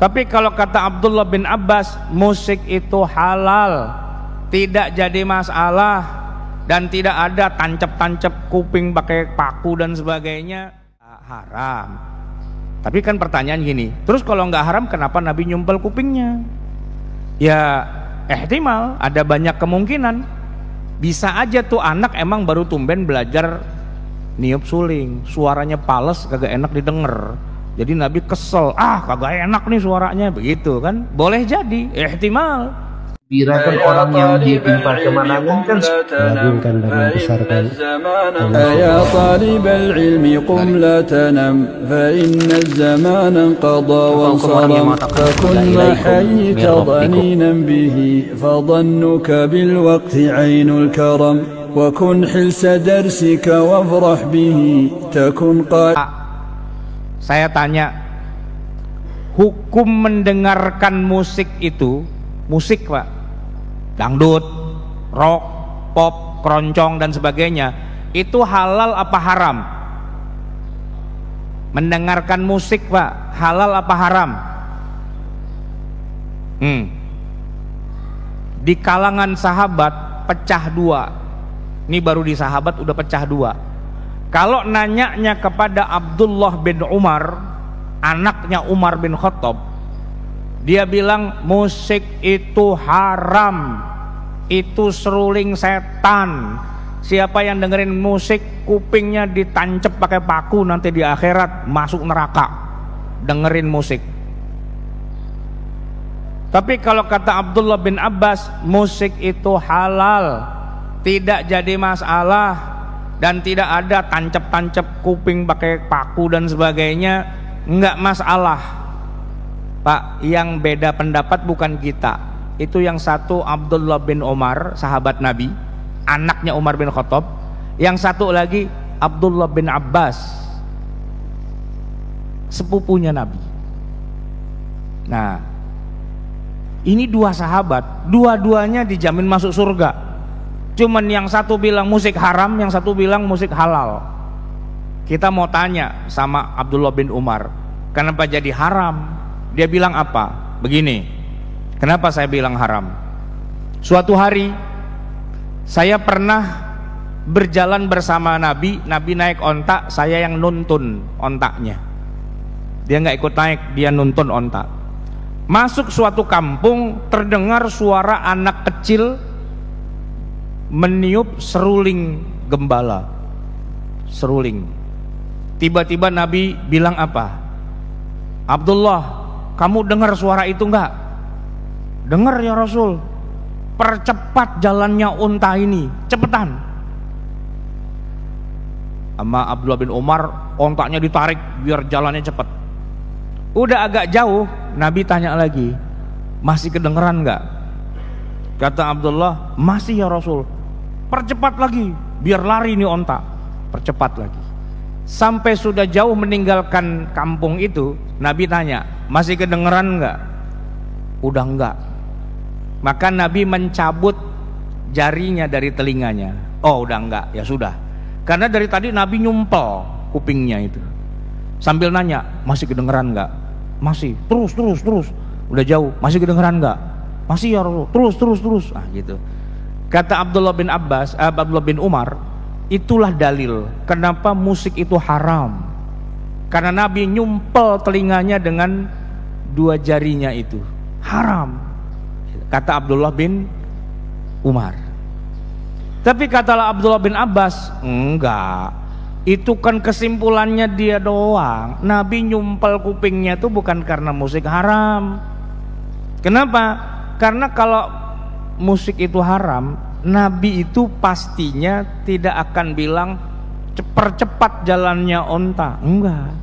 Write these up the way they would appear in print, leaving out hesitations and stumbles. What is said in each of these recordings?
Tapi kalau kata Abdullah bin Abbas, musik itu halal, tidak jadi masalah, dan tidak ada tancap-tancap kuping pakai paku dan sebagainya, haram. Tapi kan pertanyaan gini, terus kalau nggak haram kenapa Nabi nyumpel kupingnya? Ya ihtimal, ada banyak kemungkinan. Bisa aja tuh anak emang baru tumben belajar niup suling, suaranya pales, kagak enak didengar. Jadi Nabi kesel, kagak enak nih suaranya, begitu kan? Boleh jadi, ihtimal. Birakan orang yang ditimpa kemenangan kan mengagungkan dan membesarkan Ya talibal ilmi qum la tanam fa inna az-zamana qada wa salam fakun ma hayyita dhaninan bihi fa dhannuka bil waqti 'ainul karam wa kun hilsa darsika wafrah bihi takun Saya tanya, hukum mendengarkan musik itu, musik Pak, dangdut, rock, pop, keroncong dan sebagainya, itu halal apa haram? Mendengarkan musik Pak, halal apa haram? Di kalangan sahabat pecah dua. Ini baru di sahabat udah pecah dua. Kalau nanyanya kepada Abdullah bin Umar, anaknya Umar bin Khattab, dia bilang musik itu haram, itu seruling setan. Siapa yang dengerin musik kupingnya ditancap pakai paku, nanti di akhirat masuk neraka dengerin musik. Tapi kalau kata Abdullah bin Abbas, musik itu halal, tidak jadi masalah, dan tidak ada tancap-tancap kuping pakai paku dan sebagainya, enggak masalah. Pak, yang beda pendapat bukan kita. Itu yang satu Abdullah bin Umar, sahabat Nabi, anaknya Umar bin Khattab. Yang satu lagi Abdullah bin Abbas, sepupunya Nabi. Nah, ini dua sahabat, dua-duanya dijamin masuk surga. Cuman yang satu bilang musik haram, yang satu bilang musik halal. Kita mau tanya sama Abdullah bin Umar, kenapa jadi haram? Dia bilang apa? Begini, kenapa saya bilang haram? Suatu hari saya pernah berjalan bersama Nabi. Nabi naik onta, saya yang nuntun ontaknya. Dia nggak ikut naik, dia nuntun onta. Masuk suatu kampung, terdengar suara anak kecil meniup seruling gembala, seruling. Tiba-tiba Nabi bilang apa? Abdullah, kamu dengar suara itu enggak? Dengar ya Rasul. Percepat jalannya unta ini, cepetan. Sama Abdullah bin Umar, ontaknya ditarik biar jalannya cepat. Udah agak jauh, Nabi tanya lagi, masih kedengeran enggak? Kata Abdullah, masih ya Rasul. Percepat lagi, biar lari nih onta. Percepat lagi. Sampai sudah jauh meninggalkan kampung itu, Nabi tanya, masih kedengeran enggak? Udah enggak. Maka Nabi mencabut jarinya dari telinganya. Oh udah enggak, ya sudah. Karena dari tadi Nabi nyumpel kupingnya itu. Sambil nanya, masih kedengeran enggak? Masih. Terus. Udah jauh, masih kedengeran enggak? Masih ya Rasul. Terus. Gitu. Kata Abdullah bin Abbas, Abdullah bin Umar, itulah dalil kenapa musik itu haram. Karena Nabi nyumpel telinganya dengan dua jarinya itu. Haram. Kata Abdullah bin Umar. Tapi kata Abdullah bin Abbas, enggak. Itu kan kesimpulannya dia doang. Nabi nyumpel kupingnya itu bukan karena musik haram. Kenapa? Karena kalau musik itu haram, Nabi itu pastinya tidak akan bilang percepat jalannya onta. Enggak.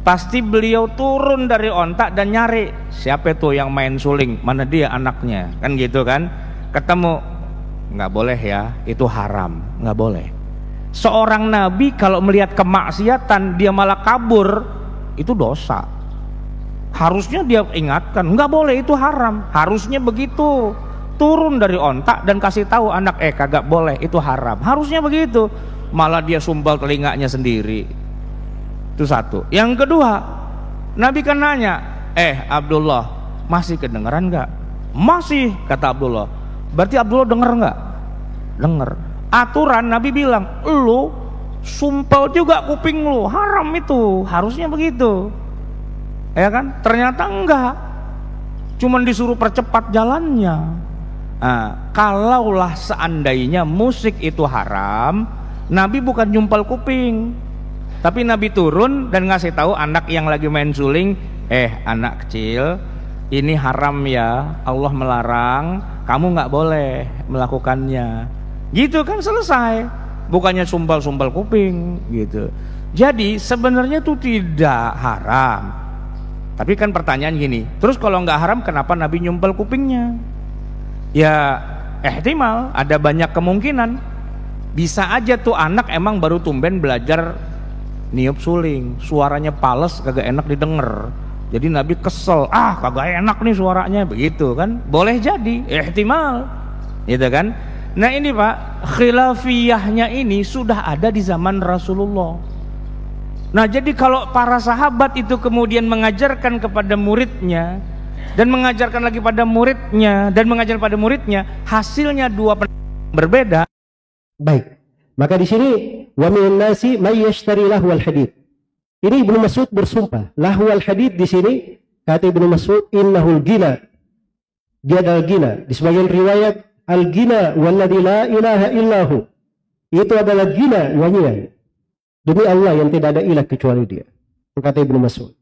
Pasti beliau turun dari onta dan nyari siapa itu yang main suling, mana dia anaknya, kan gitu kan. Ketemu, nggak boleh ya, itu haram, nggak boleh. Seorang Nabi kalau melihat kemaksiatan dia malah kabur, itu dosa. Harusnya dia ingatkan, nggak boleh, itu haram. Harusnya begitu, turun dari ontak dan kasih tahu anak, kagak boleh, itu haram. Harusnya begitu. Malah dia sumbal telinganya sendiri. Itu satu. Yang kedua, Nabi kan nanya, Abdullah, masih kedengeran nggak? Masih, kata Abdullah. Berarti Abdullah denger nggak? Denger. Aturan Nabi bilang, lu sumpel juga kuping lu, haram itu, harusnya begitu. Ya kan? Ternyata enggak. Cuman disuruh percepat jalannya. Nah, kalaulah seandainya musik itu haram, Nabi bukan nyumpal kuping, tapi Nabi turun dan ngasih tahu anak yang lagi main suling, anak kecil, ini haram ya, Allah melarang, kamu nggak boleh melakukannya. Gitu kan, selesai. Bukannya sumpal-sumpal kuping gitu. Jadi sebenarnya itu tidak haram. Tapi kan pertanyaan gini, terus kalau nggak haram kenapa Nabi nyumpal kupingnya? Ya ihtimal, ada banyak kemungkinan. Bisa aja tuh anak emang baru tumben belajar niup suling, suaranya pales, kagak enak didengar. Jadi Nabi kesel, kagak enak nih suaranya, begitu kan? Boleh jadi, ihtimal, gitu kan? Nah ini Pak, khilafiyahnya ini sudah ada di zaman Rasulullah. Nah jadi kalau para sahabat itu kemudian mengajarkan kepada muridnya, dan mengajarkan lagi pada muridnya, dan mengajar pada muridnya, hasilnya dua berbeda. Baik, maka di sini wa minan nasi may yashtari lahwal hadith. Ini Ibnu Mas'ud bersumpah, lahwal hadith di sini kata Ibnu Mas'ud innahul gina. Dia adalah gina. Di sebagian riwayat al-gina walladzi la ilaha illahu. Itu adalah gina, nyanyian. Demi Allah yang tidak ada ilah kecuali Dia. Itu kata Ibnu Mas'ud.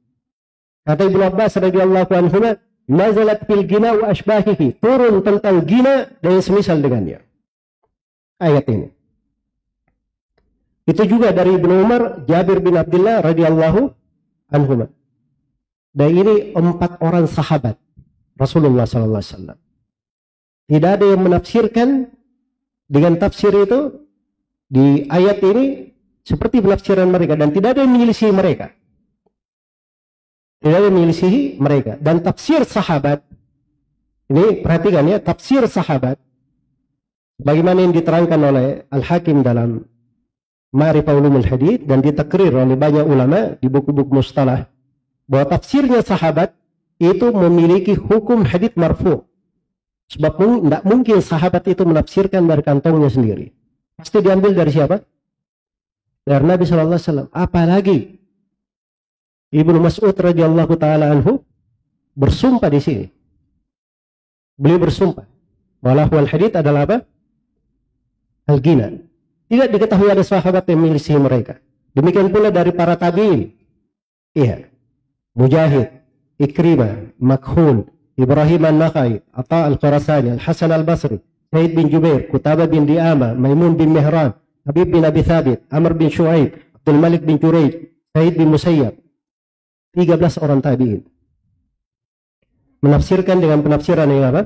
Kata Ibnu Abbas radhiyallahu anhu, nazalat fil gina wa ashbahihi. Turun tentang gina dan yang semisal dengannya. Ayat ini. Itu juga dari Ibnu Umar, Jabir bin Abdullah radhiyallahu anhuma. Dan ini 4 orang sahabat Rasulullah sallallahu alaihi wasallam. Tidak ada yang menafsirkan dengan tafsir itu di ayat ini seperti penafsiran mereka, dan tidak ada yang menyelisihi mereka. Tidak ada yang menyelisihi mereka. Dan tafsir sahabat, ini perhatikan ya, tafsir sahabat bagaimana yang diterangkan oleh Al-Hakim dalam Ma'rifah Ulumul Hadits dan ditakrir oleh banyak ulama di buku-buku mustalah, bahwa tafsirnya sahabat itu memiliki hukum hadits marfu'. Sebab tidak mungkin sahabat itu menafsirkan dari kantongnya sendiri. Pasti diambil dari siapa? Dari Nabi sallallahu alaihi wasallam. Apalagi Ibnu Mas'ud radhiyallahu taala anhu bersumpah di sini. Beliau bersumpah bahwa lahwal hadits adalah apa? Al-gina. Tidak diketahui ada sahabat yang menyelisihi mereka. Demikian pula dari para tabi'in. Iya. Mujahid, Ikrimah, Makhul, Ibrahim an-Nakhai, Atha al-Khurasani, Al-Hasan al-Basri, Sa'id bin Jubair, Kutabah bin Di'ama, Maimun bin Mihran, Habib bin Abi Thabit, Amr bin Shu'aib, Abdul Malik bin Jurayj, Sa'id bin Musayyab. 13 orang tabi'in. Menafsirkan dengan penafsiran yang apa?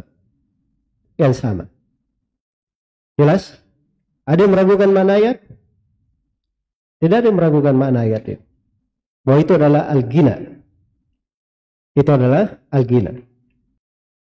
Yang sama. Jelas? Ada yang meragukan makna ayat? Tidak ada yang meragukan makna ayat itu. Bahwa itu adalah al-gina. Itu adalah al-gina.